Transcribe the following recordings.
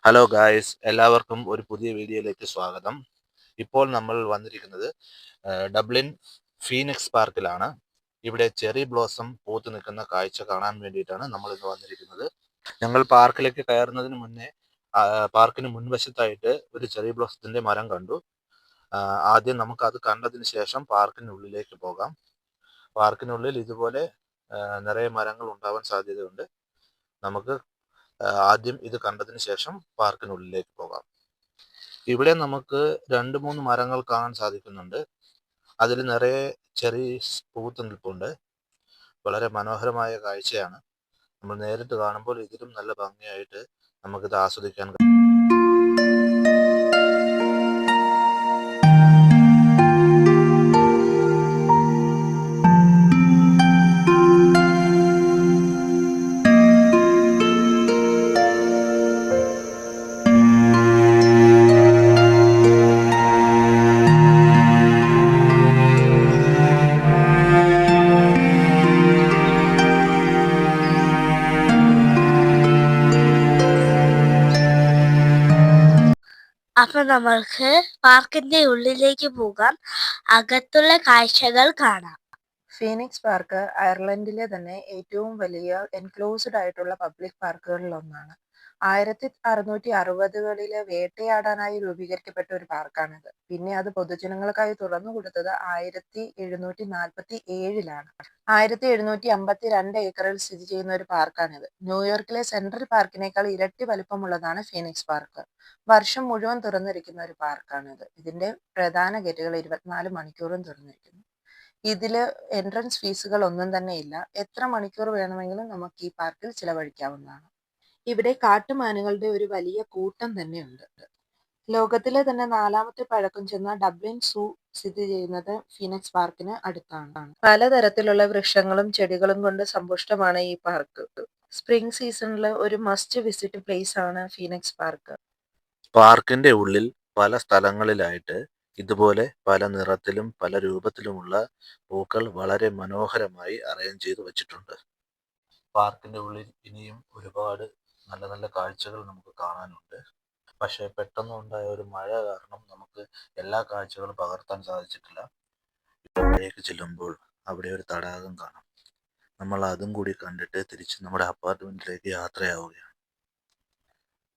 Hello guys, എല്ലാവർക്കും ഒരു പുതിയ വീഡിയോയിലേക്ക് സ്വാഗതം. ഇപ്പോൾ നമ്മൾ വന്നിരിക്കുന്നത് ഡബ്ലിൻ ഫീനിക്സ് പാർക്കിലാണ്. ഇവിടെ ചെറി ബ്ലോസം പൂത്തു നിൽക്കുന്ന കാഴ്ച കാണാൻ വേണ്ടിയിട്ടാണ് നമ്മൾ ഇന്ന് വന്നിരിക്കുന്നത്. ഞങ്ങൾ പാർക്കിലേക്ക് കയറുന്നതിന് മുന്നേ പാർക്കിന് മുൻവശത്തായിട്ട് ഒരു ചെറി ബ്ലോസത്തിന്റെ മരം കണ്ടു. ആദ്യം നമുക്ക് അത് കണ്ടതിന് ശേഷം പാർക്കിനുള്ളിലേക്ക് പോകാം. പാർക്കിനുള്ളിൽ ഇതുപോലെ നിറയെ മരങ്ങൾ ഉണ്ടാവാൻ സാധ്യതയുണ്ട്. നമുക്ക് ആദ്യം ഇത് കണ്ടതിന് ശേഷം പാർക്കിനുള്ളിലേക്ക് പോകാം. ഇവിടെ നമുക്ക് 2-3 മരങ്ങൾ കാണാൻ സാധിക്കുന്നുണ്ട്. അതിൽ നിറയെ ചെറീസ് പൂത്ത് നിൽപ്പുണ്ട്. വളരെ മനോഹരമായ കാഴ്ചയാണ്. നമ്മൾ നേരിട്ട് കാണുമ്പോൾ ഇതിലും നല്ല ഭംഗിയായിട്ട് നമുക്കിത് ആസ്വദിക്കാൻ കഴിയും. അപ്പൊ നമ്മൾക്ക് പാർക്കിന്റെ ഉള്ളിലേക്ക് പോകാം, അകത്തുള്ള കാഴ്ചകൾ കാണാം. ഫീനിക്സ് പാർക്ക് അയർലൻഡിലെ തന്നെ ഏറ്റവും വലിയ എൻക്ലോസ്ഡ് ആയിട്ടുള്ള പബ്ലിക് പാർക്കുകളിൽ ഒന്നാണ്. 1660കളിലെ വേട്ടയാടാനായി രൂപീകരിക്കപ്പെട്ട ഒരു പാർക്കാണിത്. പിന്നെ അത് പൊതുജനങ്ങൾക്കായി തുറന്നു കൊടുത്തത് 1747ലാണ്. 1752 ഏക്കറിൽ സ്ഥിതി ചെയ്യുന്ന ഒരു പാർക്കാണിത്. ന്യൂയോർക്കിലെ സെൻട്രൽ പാർക്കിനേക്കാൾ ഇരട്ടി വലിപ്പമുള്ളതാണ് ഫീനിക്സ് പാർക്ക്. വർഷം മുഴുവൻ തുറന്നിരിക്കുന്ന ഒരു പാർക്കാണിത്. ഇതിന്റെ പ്രധാന ഗേറ്റുകൾ 24 മണിക്കൂറും തുറന്നിരിക്കുന്നു. ഇതില് എൻട്രൻസ് ഫീസുകൾ ഒന്നും തന്നെ ഇല്ല. എത്ര മണിക്കൂർ വേണമെങ്കിലും നമുക്ക് ഈ പാർക്കിൽ ചിലവഴിക്കാവുന്നതാണ്. ഇവിടെ കാട്ടുമാനുകളുടെ ഒരു വലിയ കൂട്ടം തന്നെയുണ്ട്. ലോകത്തിലെ തന്നെ 4ാമത്തെ പഴക്കം ചെന്ന ഡബ്ലിൻ സൂ സ്ഥിതി ചെയ്യുന്നത് ഫീനിക്സ് പാർക്കിന് അടുത്താണ്. പലതരത്തിലുള്ള വൃക്ഷങ്ങളും ചെടികളും കൊണ്ട് സമ്പുഷ്ടമാണ് ഈ പാർക്ക്. സ്പ്രിംഗ് സീസണിൽ ഒരു മസ്റ്റ് വിസിറ്റ് പ്ലേസ് ആണ് ഫീനിക്സ് പാർക്ക്. പാർക്കിന്റെ ഉള്ളിൽ പല സ്ഥലങ്ങളിലായിട്ട് ഇതുപോലെ പല നിറത്തിലും പല രൂപത്തിലുമുള്ള പൂക്കൾ വളരെ മനോഹരമായി അറേഞ്ച് ചെയ്ത് വെച്ചിട്ടുണ്ട്. പാർക്കിന്റെ ഉള്ളിൽ ഇനിയും ഒരുപാട് നല്ല നല്ല കാഴ്ചകൾ നമുക്ക് കാണാനുണ്ട്. പക്ഷേ പെട്ടെന്നുണ്ടായ ഒരു മഴ കാരണം നമുക്ക് എല്ലാ കാഴ്ചകളും പകർത്താൻ സാധിച്ചിട്ടില്ല. താഴേക്ക് ചെല്ലുമ്പോൾ അവിടെ ഒരു തടാകം കാണാം. നമ്മൾ അതും കൂടി കണ്ടിട്ട് തിരിച്ച് നമ്മുടെ അപ്പാർട്ട്മെന്റിലേക്ക് യാത്രയാവുകയാണ്.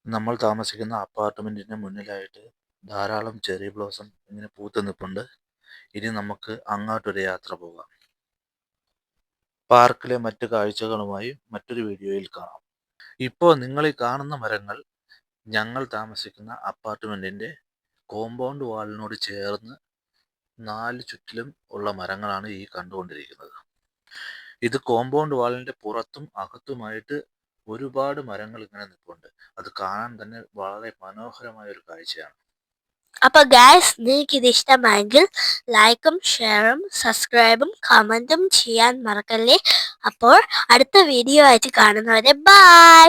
നമ്മൾ താമസിക്കുന്ന അപ്പാർട്ട്മെന്റിന് മുന്നിലായിട്ട് ധാരാളം ചെറി ബ്ലോസം ഇങ്ങനെ പൂത്ത് നിൽപ്പുണ്ട്. ഇനി നമുക്ക് അങ്ങോട്ടൊരു യാത്ര പോകാം. പാർക്കിലെ മറ്റു കാഴ്ചകളുമായി മറ്റൊരു വീഡിയോയിൽ കാണാം. ഇപ്പോൾ നിങ്ങൾ ഈ കാണുന്ന മരങ്ങൾ ഞങ്ങൾ താമസിക്കുന്ന അപ്പാർട്ട്മെന്റിന്റെ കോമ്പൗണ്ട് വാളിനോട് ചേർന്ന് 4 ചുറ്റിലും ഉള്ള മരങ്ങളാണ് ഈ കണ്ടുകൊണ്ടിരിക്കുന്നത്. ഇത് കോമ്പൗണ്ട് വാളിന്റെ പുറത്തും അകത്തുമായിട്ട് ഒരുപാട് മരങ്ങൾ ഇങ്ങനെ നിൽപ്പുണ്ട്. അത് കാണാൻ തന്നെ വളരെ മനോഹരമായ ഒരു കാഴ്ചയാണ്. അപ്പൊ ഗായ്സ്, നിങ്ങൾക്ക് ഇത് ഇഷ്ടമായെങ്കിൽ ലൈക്കും ഷെയറും സബ്സ്ക്രൈബും കമന്റും ചെയ്യാൻ മറക്കല്ലേ. അപ്പോൾ അടുത്ത വീഡിയോ ആയിട്ട് കാണുന്നവരെ ബൈ.